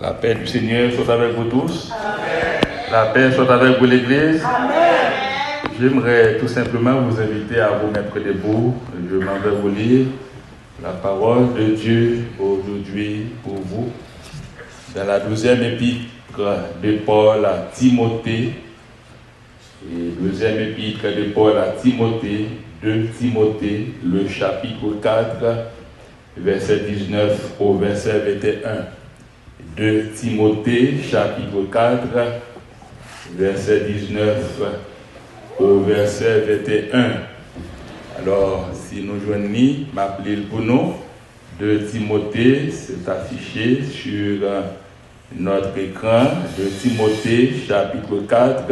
La paix du Seigneur soit avec vous tous. Amen. La paix soit avec vous l'Église. Amen. J'aimerais tout simplement vous inviter à vous mettre debout. Je m'en vais vous lire la parole de Dieu aujourd'hui pour vous. Dans la 12e épître de Paul à Timothée. Et 2e épître de Paul à Timothée, 2 Timothée, le chapitre 4, verset 19 au verset 21. 2 Timothée, chapitre 4, verset 19 au verset 21. Alors, si nous joignons, m'appelez pour nous. 2 Timothée, c'est affiché sur notre écran. 2 Timothée, chapitre 4,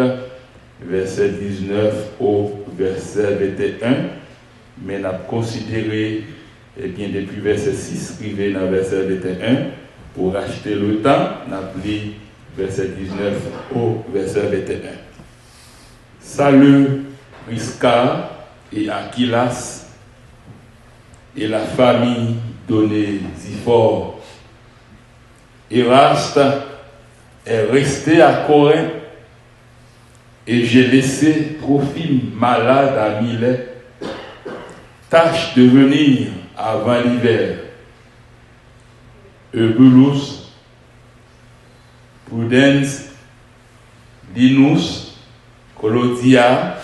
verset 19 au verset 21. Mais nous avons considéré, depuis verset 6, arrivé dans verset 21. Pour acheter le temps, on a pris verset 19 au verset 21. Salut Prisca et Aquilas et la famille d'Onésiphore. Eraste est resté à Corinthe et j'ai laissé Trophime malade à Milet. Tâche de venir avant l'hiver. Eubulus, Prudence, Linus, Colodia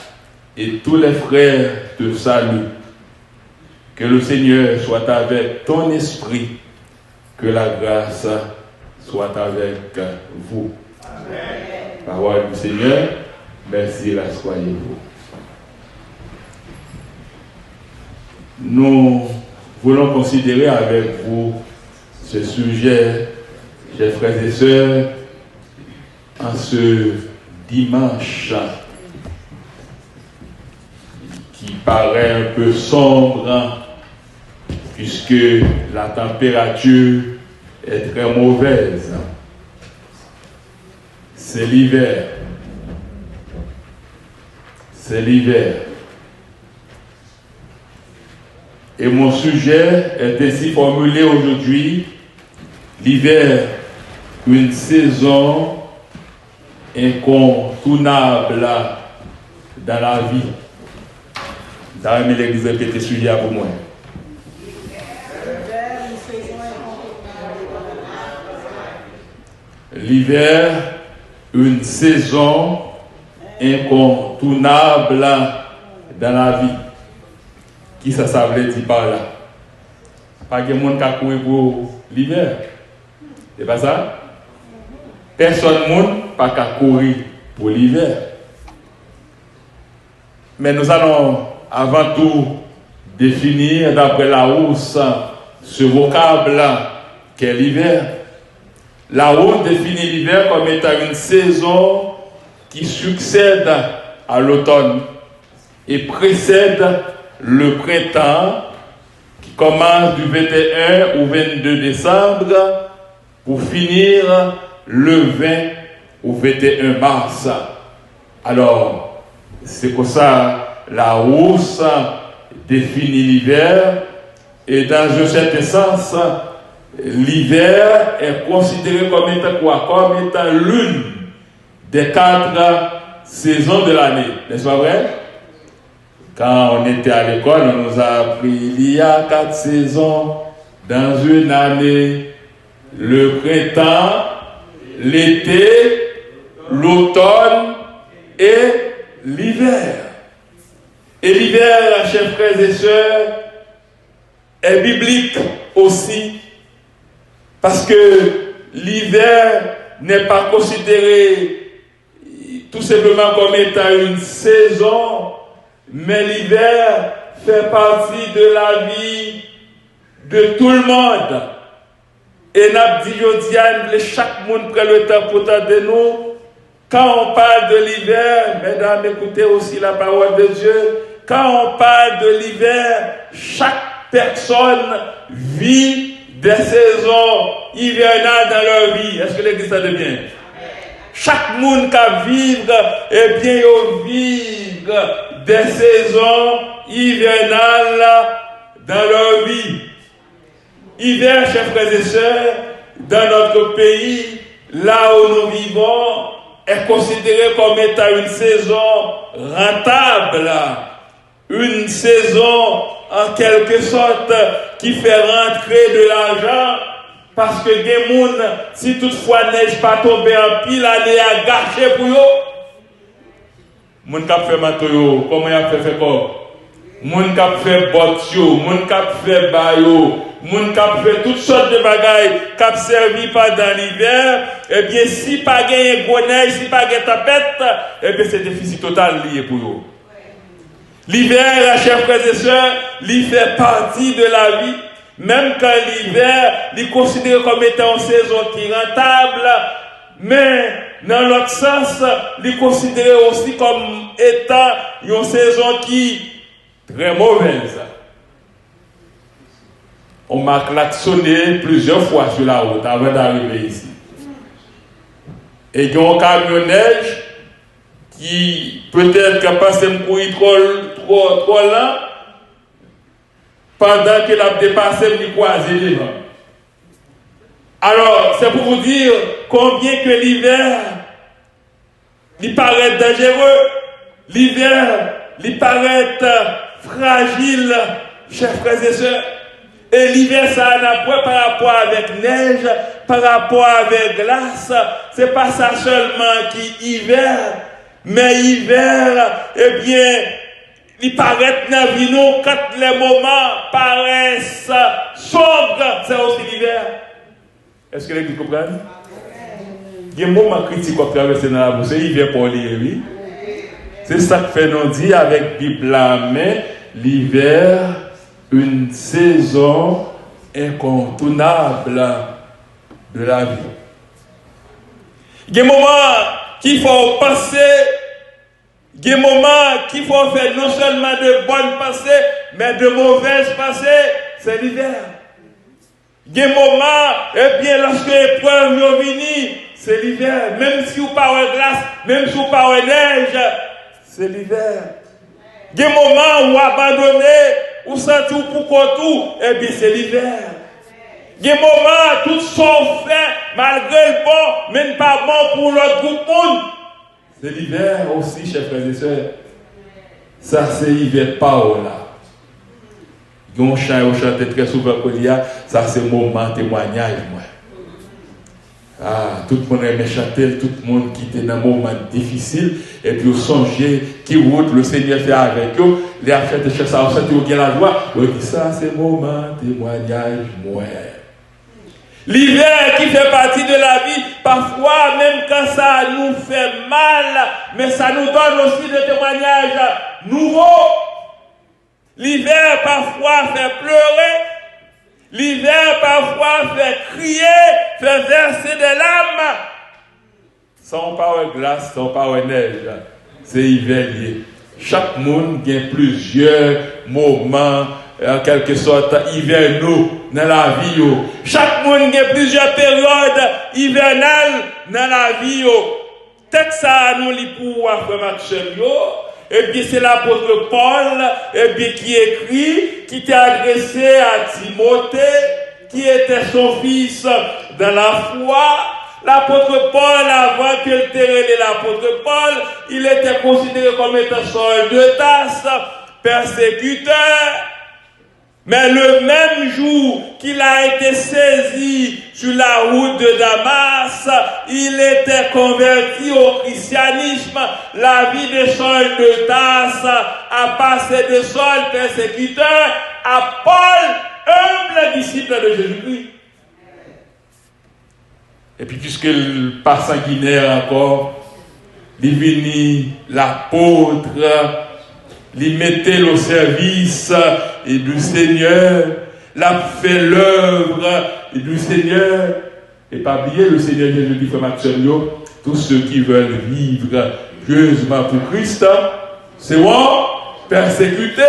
et tous les frères te saluent. Que le Seigneur soit avec ton esprit, que la grâce soit avec vous. Amen. Parole du Seigneur, merci, rassoyez-vous. Nous voulons considérer avec vous ce sujet, chers frères et sœurs, en ce dimanche qui paraît un peu sombre, puisque la température est très mauvaise. C'est l'hiver. C'est l'hiver. Et mon sujet est ainsi formulé aujourd'hui. L'hiver, une saison incontournable dans la vie. Dans l'église répétez sujet pour moi. L'hiver, une saison incontournable dans la vie. Qui ça veut dire par là? Pas de monde qui a couru pour l'hiver. C'est pas ça? Personne monde pas qu'à courir pour l'hiver. Mais nous allons avant tout définir d'après Larousse ce vocable-là qu'est l'hiver. Larousse définit l'hiver comme étant une saison qui succède à l'automne et précède le printemps qui commence du 21 au 22 décembre pour finir le 20 au 21 mars. Alors, c'est pour ça Larousse définit l'hiver et dans un certain sens, l'hiver est considéré comme étant quoi? Comme étant l'une des 4 saisons de l'année. N'est-ce pas vrai? Quand on était à l'école, on nous a appris il y a 4 saisons dans une année. Le printemps, l'été, l'automne et l'hiver. Et l'hiver, chers frères et sœurs, est biblique aussi. Parce que l'hiver n'est pas considéré tout simplement comme étant une saison, mais l'hiver fait partie de la vie de tout le monde. Et n'a dit chaque monde prend le temps pour de nous. Quand on parle de l'hiver, mesdames, écoutez aussi la parole de Dieu. Quand on parle de l'hiver, chaque personne vit des saisons hivernales dans leur vie. Est-ce que l'église a de bien? Chaque monde qui vivre, eh bien, il vivre des saisons hivernales dans leur vie. Hiver, chers frères et sœurs, dans notre pays, là où nous vivons, est considérée comme étant une saison rentable, une saison en quelque sorte qui fait rentrer de l'argent, parce que des gens, si toutefois neige pas tomber en pile, l'année a gâché pour eux. Moun kap fait manteau, comment y a fait quoi? Moun kap fait botio, moun kap fait bayo, moun kap fait toutes sortes de bagailles kap servi pendant l'hiver, eh bien si pas gagné gros neige, si pas gagné tempête, eh bien c'est déficit total lié pour eux. L'hiver, chers frères et sœurs, il fait partie de la vie. Même quand l'hiver, il est considéré comme étant une saison qui est rentable, mais dans l'autre sens, il est considéré aussi comme étant une saison qui est très mauvaise. On m'a klaxonné plusieurs fois sur la route avant d'arriver ici. Et il y a un camionnage qui peut-être capable de me courir trop lent pendant qu'il a dépassé le croisé devant. Alors, c'est pour vous dire combien que l'hiver, il paraît dangereux, l'hiver, il paraît fragile, chers frères et sœurs. Et l'hiver, ça n'a pas par rapport avec neige, par rapport avec glace. C'est pas ça seulement qui hiver, mais hiver, eh bien, il paraît dans la vie, nous, quand les moments paraissent sombres, c'est aussi l'hiver. Est-ce que les gens comprennent? Il y a un moment critique qu'on traverse dans la bouche, c'est l'hiver pour lire, oui. C'est ça que fait nous dire avec Bible la main, l'hiver, une saison incontournable de la vie. Il y a un moment qu'il faut passer. Il y a des moments qu'il faut faire non seulement de bonnes pensées, mais de mauvaises pensées, c'est l'hiver. Il y a des moments, eh bien, lorsque l'épreuve est venue, c'est l'hiver. Même si vous parlez de glace, même si vous parlez de neige, c'est l'hiver. Il y a des moments où vous abandonnez, où vous sentez pour tout, eh bien, c'est l'hiver. Il y a des moments, tout sont faits, malgré le bon, mais pas bon pour l'autre groupe monde. C'est l'hiver aussi, chers frères et sœurs. Ça, c'est l'hiver pas là. Il y a un chant, on chante très souvent qu'on dit, ça, c'est moment témoignage, moi. Ah, tout le monde aime chanter, tout le monde qui était dans un moment difficile, et puis on songeait qui route le Seigneur fait avec eux, les achètes de ça, on sentait qu'il y a la joie. On dit, ça, c'est moment témoignage, moi. L'hiver qui fait partie de la vie, parfois, même quand ça nous fait mal, mais ça nous donne aussi des témoignages nouveaux. L'hiver, parfois, fait pleurer. L'hiver, parfois, fait crier, fait verser des larmes. Sans parole glace, sans parole neige, c'est hiver lié. Chaque monde a plusieurs moments, en quelque sorte, hivernaux dans la vie. Chaque monde a plusieurs périodes hivernales dans la vie. Texte ça nous lit pour Frère Maxime. Et bien c'est l'apôtre Paul qui écrit, qui était adressé à Timothée, qui était son fils dans la foi. L'apôtre Paul, avant qu'il était l'apôtre Paul, il était considéré comme étant Saul de Tarse, persécuteur. Mais le même jour qu'il a été saisi sur la route de Damas, il était converti au christianisme. La vie de Saul de Tarse a passé de Saul persécuteur à Paul, humble disciple de Jésus-Christ. Et puis puisqu'il passe sanguinaire encore, il venu l'apôtre, il mettait au service et du Seigneur, l'a fait l'œuvre du Seigneur. Et pas oublier le Seigneur Jésus-Christ, frère Maxime, tous ceux qui veulent vivre pieusement pour Christ, c'est bon, persécuté.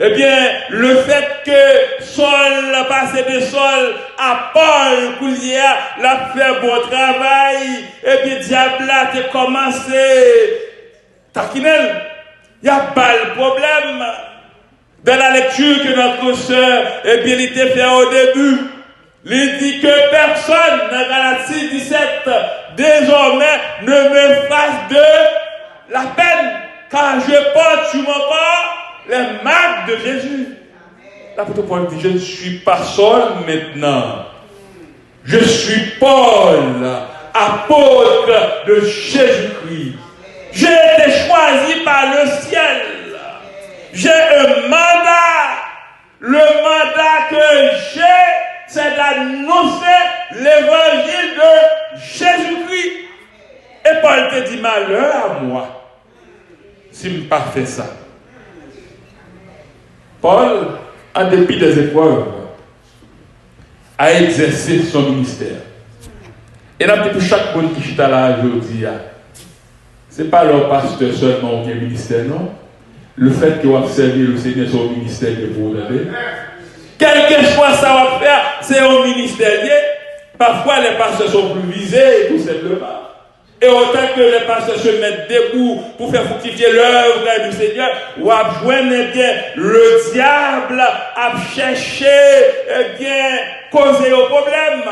Eh bien, le fait que Saul, passé de Saul à Paul, Coulier, l'a fait bon travail, eh bien, diable a commencé, taquinel, il n'y a pas le problème. Dans la lecture que notre sœur, eh bien, il était fait au début, Il dit que personne dans Galatie 17 désormais ne me fasse de la peine, car je porte sur mon corps les marques de Jésus. L'apôtre Paul dit, je ne suis pas Saul maintenant. Je suis Paul, apôtre de Jésus-Christ. J'ai été choisi par le ciel. J'ai un mandat. Le mandat que j'ai, c'est d'annoncer l'évangile de Jésus-Christ. Et Paul te dit, malheur à moi, si je n'ai pas fait ça. Paul, en dépit des épreuves, a exercé son ministère. Et là, pour chaque monde qui est là aujourd'hui, ce n'est pas leur pasteur seulement qui est ministère, non. Le fait qu'ils ont servi le Seigneur, c'est au ministère que vous avez. Quel que soit ça va faire, c'est au ministère. Parfois, les pasteurs sont plus visés, tout simplement. Et autant que les pasteurs se mettent debout pour faire fructifier l'œuvre du Seigneur, ou à joindre bien le diable, à chercher, bien, causer au problème.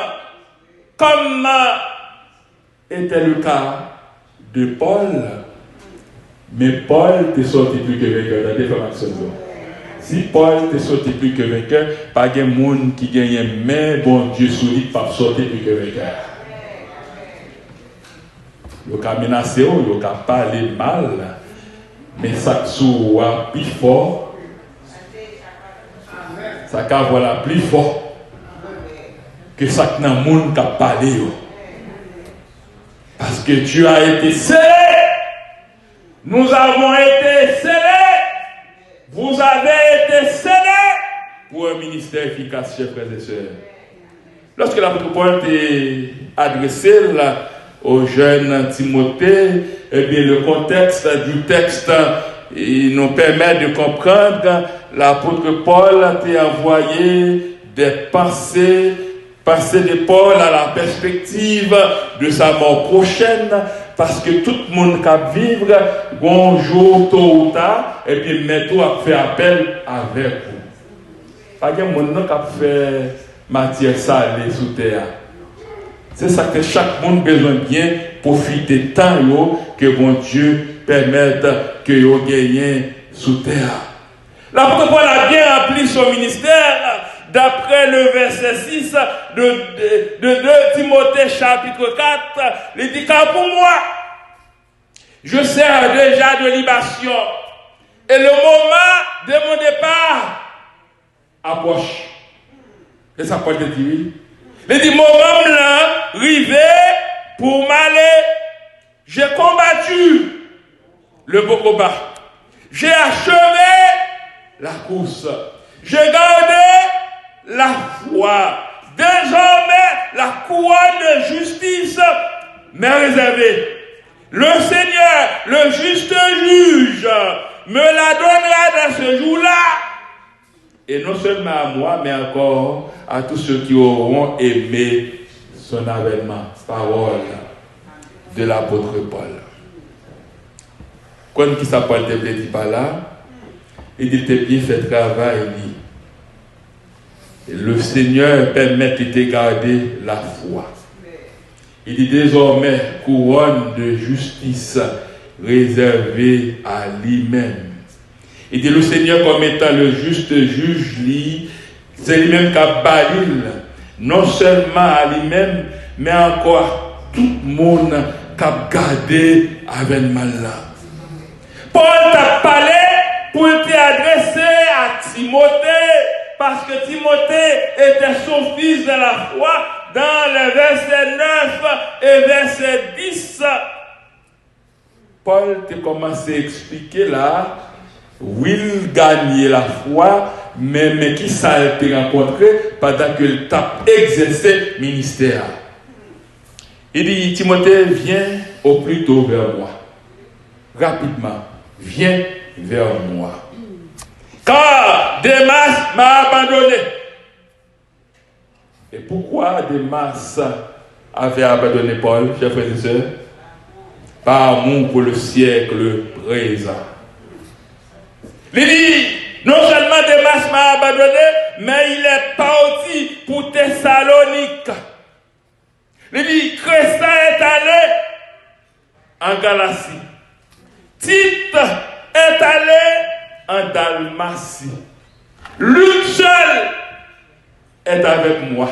Comme était le cas de Paul. Mais Paul t'est sorti plus que vainqueur dans la déformation. Si Paul t'est sorti plus que vainqueur, pas de monde qui gagne, mais bon Dieu solide, pas sortir plus que vainqueur. Il a menacé, il a parlé mal, mais ça soit plus fort. Ça voilà plus fort que ça que le monde a parlé. Parce que Dieu a été scellé. Nous avons été scellés. Vous avez été scellés pour un ministère efficace, chers frères et sœurs. Lorsque l'apôtre Paul est adressé au jeune Timothée, eh bien, le contexte du texte il nous permet de comprendre que l'apôtre Paul a envoyé des pensées de Paul à la perspective de sa mort prochaine, parce que tout le monde qui vivre, bonjour, tôt ou tard, et puis maintenant a fait appel avec vous. Pas de monde qui a fait matière salée sous terre. C'est ça que chaque monde a besoin de bien profiter de temps que bon Dieu permette que vous gagnez sous terre. L'apôtre Paul a bien rempli son ministère d'après le verset 6 de 2 Timothée chapitre 4. Il dit car pour moi, je sers déjà de libation et le moment de mon départ approche. Et ça Paul te dit oui. Il dit, mon homme là, rivé pour m'aller. J'ai combattu le beau combat. J'ai achevé la course. J'ai gardé la foi. Désormais, la couronne de justice m'est réservée. Le Seigneur, le juste juge, me la donnera dans ce jour-là. Et non seulement à moi, mais encore à tous ceux qui auront aimé son avènement. Parole de l'apôtre Paul. Quand qui s'appelle te dit par là, il dit t'es bien fait travail. Le Seigneur permet de te garder la foi. Il dit désormais couronne de justice réservée à lui-même. Il dit le Seigneur comme étant le juste juge, c'est lui-même qui a balil, non seulement à lui-même, mais encore tout le monde qui a gardé avec le mal là. Paul t'a parlé pour t'adresser à Timothée, parce que Timothée était son fils de la foi, dans le verset 9 et verset 10. Paul t'a commencé à expliquer là, il gagnait la foi, mais qui ça a été rencontré pendant qu'il t'a exercé le ministère. Il dit, Timothée, viens au plus tôt vers moi. Rapidement, viens vers moi. Car Démas m'a abandonné. Et pourquoi Démas avait abandonné Paul, chers frères et sœurs? Par amour pour le siècle présent. Il dit, non seulement Démas m'a abandonné, mais il est parti pour Thessalonique. Il dit, Crescens est allé en Galatie. Tite est allé en Dalmatie. Luc seul est avec moi.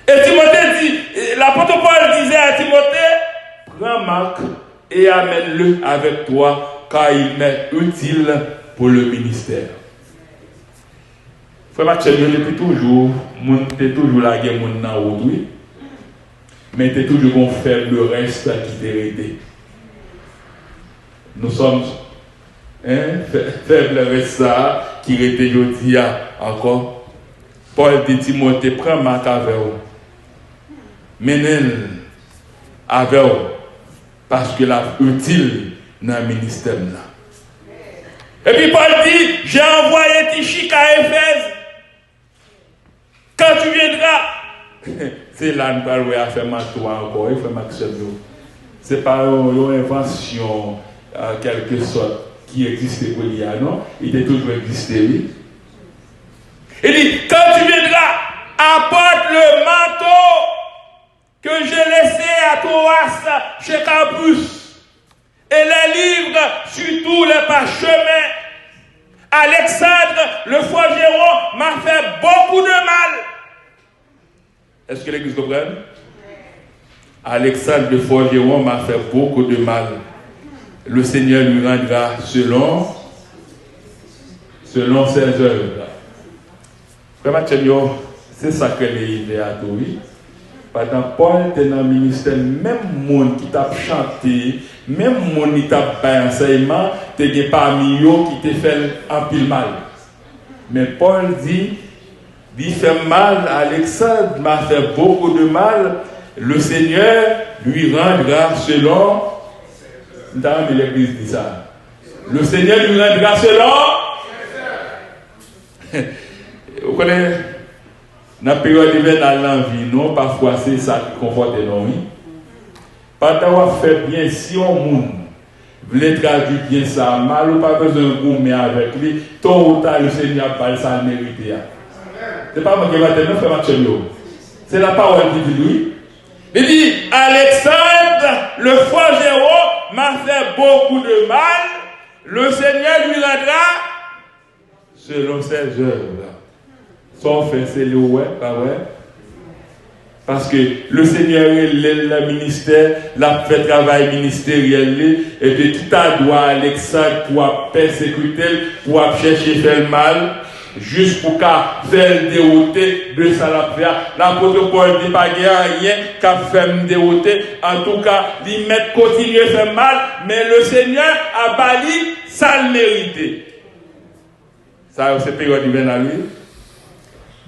Et Timothée dit, l'apôtre Paul disait à Timothée, prends Marc et amène-le avec toi, car il m'est utile pour le ministère. Frère Mathieu, depuis toujours, t'es toujours la guerre dans aujourd'hui, mais t'es toujours qu'on fait le reste qui t'est aidé. Nous sommes faibles reste ça qui était aujourd'hui encore. Paul dit Timothée, prends Marc avec vous. Menez avec vous. Parce que la utile dans le ministère là. Et puis Paul dit, j'ai envoyé Tichik à Éphèse. Quand tu viendras, c'est là que nous allons faire ma toi encore, il faut Maxime. Ce n'est pas une invention en quelque sorte qui existait pour l'IA, non? Il était toujours existé, oui. Il dit, quand tu viendras, apporte le manteau que j'ai laissé à Troas chez Campus et les livres sur tous les parchemins. Alexandre, le forgeron, m'a fait beaucoup de mal. Est-ce que l'Église comprend? Alexandre, le forgeron, m'a fait beaucoup de mal. Le Seigneur lui rendra selon ses œuvres. Frère Mathieu, c'est ça que les idées à tout. Pendant Paul était dans le ministère, même monde qui t'a chanté, même monde qui t'a fait enseignement, t'es parmi eux qui t'a fait un pile mal. Mais Paul dit, il fait mal, Alexandre m'a fait beaucoup de mal, le Seigneur lui rendra selon. Dans l'Église dit ça. Le Seigneur lui rendra selon. Vous connaissez, dans la période hivernale dans la vie, non, parfois c'est ça qui conforte nos vies. Pas d'avoir fait bien, si on monde voulait traduire bien ça, mal ou pas besoin de gommer avec lui, tôt ou tard le Seigneur parle ça mérité. C'est pas moi qui va te dire, frère Mathieu. C'est la parole qui dit lui. Il dit, Alexandre, le forgeron, m'a fait beaucoup de mal. Le Seigneur lui rendra selon ses œuvres. Son fait, c'est le ouais, pas vrai. Parce que le Seigneur, le ministère, l'a fait travail ministériel, et de qui t'a droit Alexandre pour persécuter, pour chercher faire le mal, juste pour qu'à faire le dérouter de ça la faire. L'apôtre Paul dit pas rien qu'à faire me dérouter. En tout cas, il met continuer à faire mal, mais le Seigneur a bali ça le mérité. Ça, c'est période hivernale.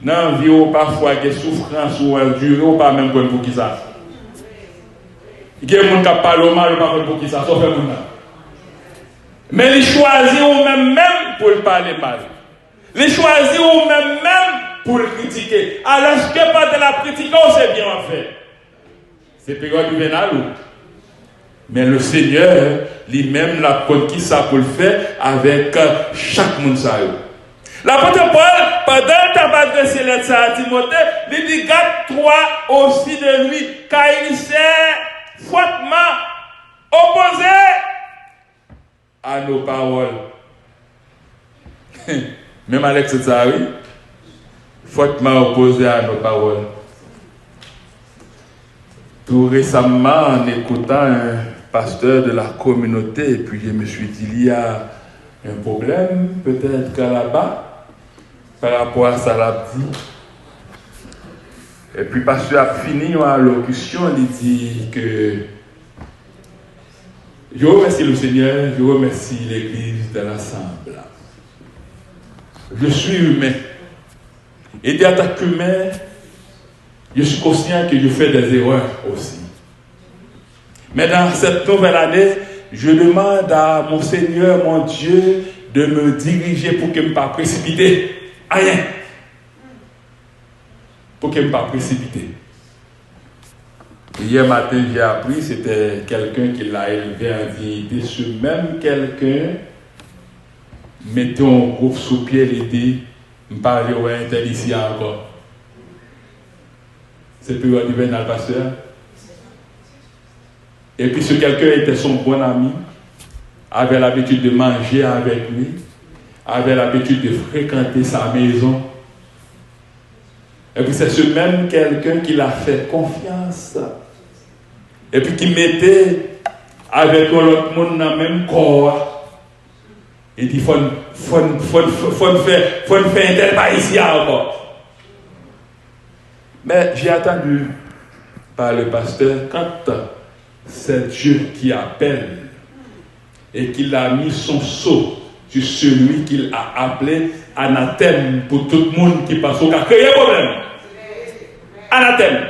Dans la vie, parfois, il y a des souffrances ou endurées, ou pas même pour qui ça. Il y a des gens qui parlent mal, ou pas pour qui ça, sauf les gens. Mais ils choisissent ou même pour parler mal. Ils choisissent ou même pour le critiquer. Alors que pas de la critique, on sait bien en fait. C'est période hivernale. Mais le Seigneur, lui-même, l'a conquis ça pour le faire avec chaque monde. L'apôtre Paul, pendant qu'il a adressé lettre à Timothée, il dit, garde-toi aussi de lui, car il s'est fortement opposé à nos paroles. Même Alex Tsari, fortement opposé à nos paroles. Tout récemment, en écoutant un pasteur de la communauté, et puis je me suis dit, il y a un problème, peut-être qu'à là-bas, par rapport à ça, l'a dit. Et puis, pasteur a fini en allocution, il dit que je remercie le Seigneur, je remercie l'Église de l'Assemblée. Je suis humain. Et en tant qu'humain, je suis conscient que je fais des erreurs aussi. Mais dans cette nouvelle année, je demande à mon Seigneur, mon Dieu, de me diriger pour que je ne me pas précipiter. Rien. Pour que je ne me pas précipiter. Hier matin, j'ai appris, c'était quelqu'un qui l'a élevé en dignité. Ce même quelqu'un mettait un groupe sous pied et dit, Je parle ouais tel ici encore. C'est période hivernale, pasteur. Et puis ce quelqu'un était son bon ami, avait l'habitude de manger avec lui, avait l'habitude de fréquenter sa maison. Et puis c'est ce même quelqu'un qui l'a fait confiance. Et puis qui mettait avec l'autre monde dans le même corps. Il dit, faut faire un tel pas ici encore. Mais j'ai attendu par le pasteur quand c'est Dieu qui appelle et qu'il a mis son sceau sur celui qu'il a appelé anathème pour tout le monde qui passe au cas. Créer problème. Anathème.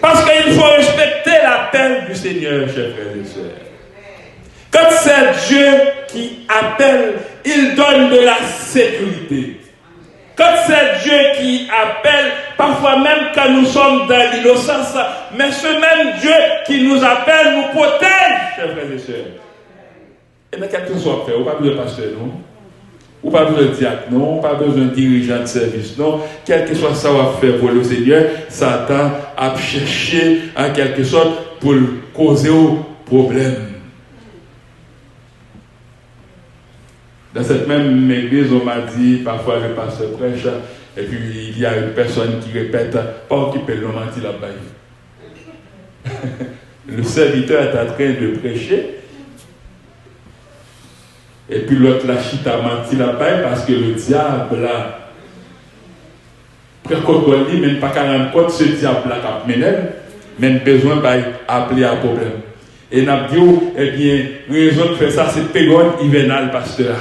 Parce qu'il faut respecter l'appel du Seigneur, chers frères et sœurs. Quand c'est Dieu qui appelle, il donne de la sécurité. Quand c'est Dieu qui appelle, parfois même quand nous sommes dans l'innocence, mais ce même Dieu qui nous appelle nous protège, chers frères et sœurs. Et bien, quel que soit fait, ou pas besoin de pasteur, non? Ou pas besoin de diacre, non? Pas besoin de dirigeant de service, non? Quel que soit ça va faire pour le Seigneur, Satan a cherché en quelque sorte pour causer au problème. Dans cette même église, on m'a dit, parfois le pasteur prêche, et puis il y a une personne qui répète, pas occuper le menti là-bas. Le serviteur est en train de prêcher, et puis l'autre lâchit a menti là-bas parce que le diable là, précoce dit, même pas 40 côtes, ce diable là qui a mené, même besoin d'appeler un problème. Et n'a dit, eh bien, raison de faire ça, c'est période hivernale, pasteur.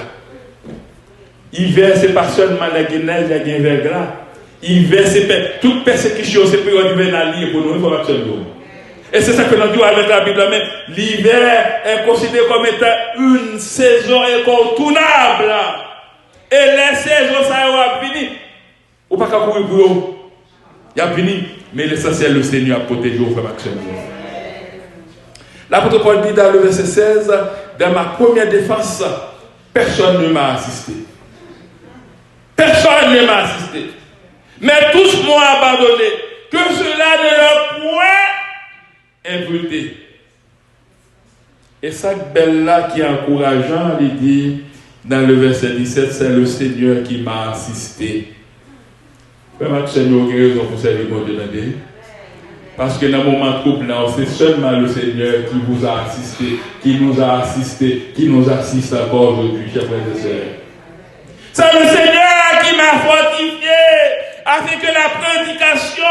Hiver, c'est pas seulement la neige, la verglas. Hiver, c'est toute persécution, c'est période hivernale pour nous, il faut absolument. Et c'est ça que nous disons avec la Bible. Mais l'hiver est considéré comme étant une saison incontournable. Et les saisons, ça va venir. Ou pas qu'à courir pour eux. Il y a fini. Mais l'essentiel, le Seigneur a protégé au frère Maxime. L'apôtre Paul dit dans le verset 16, dans ma première défense, personne ne m'a assisté. Personne ne m'a assisté. Mais tous m'ont abandonné. Que cela ne leur point imputé. Et ça, belle-là qui est encourageant, il dit dans le verset 17, c'est le Seigneur qui m'a assisté. Vraiment, Seigneur, qui raison pour servir mon Dieu. Parce que dans le moment de couple, c'est seulement le Seigneur qui vous a assisté, qui nous a assisté, qui nous assiste encore aujourd'hui, chers frères et sœurs. C'est le Seigneur qui m'a fortifié afin que la prédication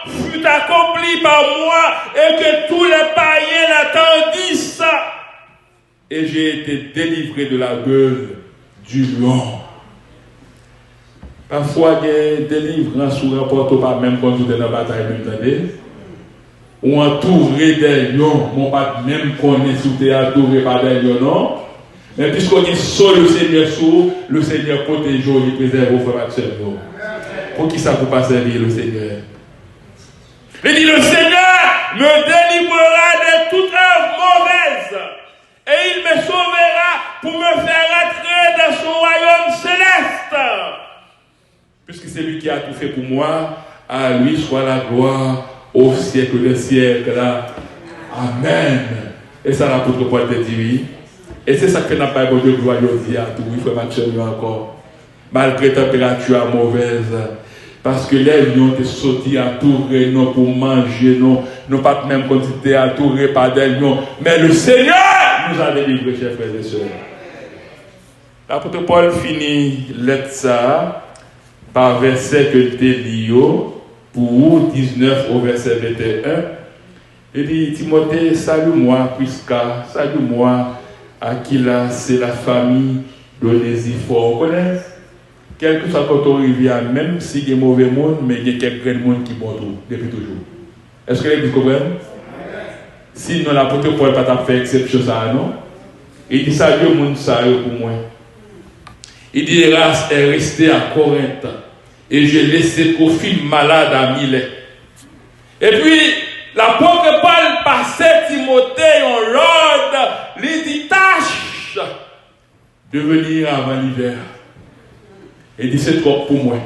fût accomplie par moi et que tous les païens l'attendissent. Et j'ai été délivré de la gueule du lion. Parfois, il y a des délivrance sous rapport pas même quand vous êtes dans la bataille, ou entouré des lions, mon pas même connaît si vous êtes entouré par des lions, non? Mais puisqu'on est sur le Seigneur sous, le Seigneur protège et préserve vos frères et sœurs. Pour qui ça vous pas servir le Seigneur? Il dit, le Seigneur me délivrera de toute œuvre mauvaise et il me sauvera pour me faire entrer dans son royaume céleste. Puisque c'est lui qui a tout fait pour moi, à lui soit la gloire au siècle des siècles. Amen. Et ça, l'apôtre Paul te dit oui. Et c'est ça que n'a pas de gloire aujourd'hui à tout. Il faut m'actionner encore. Malgré la température mauvaise. Parce que les lions étaient sortis entourés, non pour manger, non pas même quand ils étaient entourés par des lions. Mais le Seigneur nous a délivrés, chers frères et sœurs. L'apôtre Paul finit lettre ça par verset que tu lis pour 19 au verset 21. Il dit, Timothée, salue-moi, Prisca, salue-moi, Aquila, c'est la famille d'Onésiphore. On connaît? Quel que soit quand on revient, même si il y a mauvais monde, mais il y a quelques monde qui vont depuis toujours. Est-ce que vous comprenez? Sinon, l'apôtre Paul n'a pas fait exception ça, non? Il dit, salut au monde, ça pour moi. Il dit, Erasme est resté à Corinthe. Et j'ai laissé Trophime malade à Milet. Et puis, l'apôtre Paul passait Timothée en l'ordre, lui dit tâche de venir avant l'hiver. Et dit c'est trop pour moi.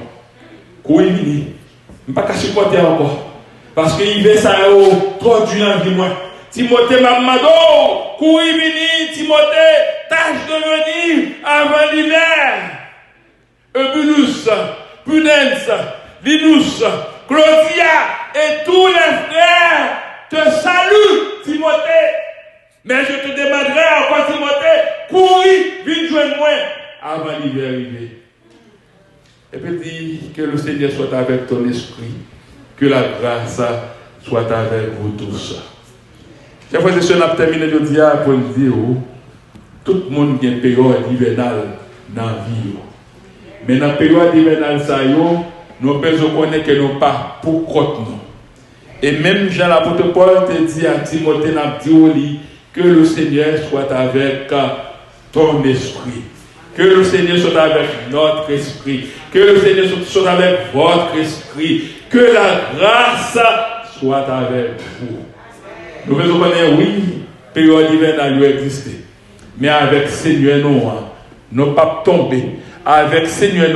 Quand il vient, je ne peux pas supporter encore. Parce que l'hiver, ça a trop dur dans la vie. Timothée m'a demandé, quand il vient, Timothée, tâche de venir avant l'hiver. Eubulus, Prudence, Linus, Claudia et tous les frères te saluent, Timothée. Mais je te demanderai encore, Timothée, courir, viens joindre moi avant l'hiver arrivé. Et puis dit que le Seigneur soit avec ton esprit, que la grâce soit avec vous tous. Chers frères et sœurs, on a terminé de dire pour le dire, tout le monde a une période hivernale dans la vie. Mais dans la période hivernale, nous devons connaître que nous pas pour croître. Et même Jean l'apôtre Paul te dit à Timothée, que le Seigneur soit avec ton esprit. Que le Seigneur soit avec notre esprit. Que le Seigneur soit avec votre esprit. Que la grâce soit avec vous. Nous devons connaître, oui, période hivernale existe. Mais avec Seigneur, nous pas tomber. Avec Seigneur,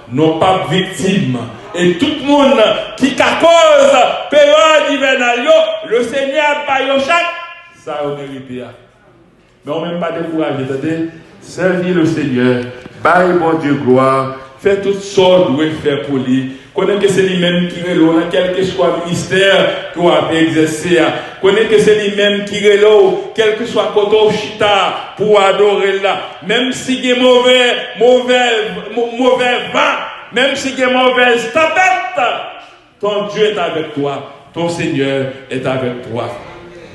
nous pas victimes. Et tout le monde qui cause période hivernale, le Seigneur par chaque, ça a mérité. Mais on ne même pas décourager. Servir le Seigneur, bailler mon Dieu gloire, faire toutes sortes de faire pour lui. Connaissez que c'est lui-même qui est là, quel que soit le ministère qu'on a exercé. Connaissez que c'est lui-même qui est là, quel que soit le côté chita pour adorer là. Même si il y a mauvais vent, même si il y a mauvaise tempête, ton Dieu est avec toi, ton Seigneur est avec toi.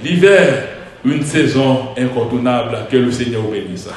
L'hiver, une saison incontournable, que le Seigneur bénisse.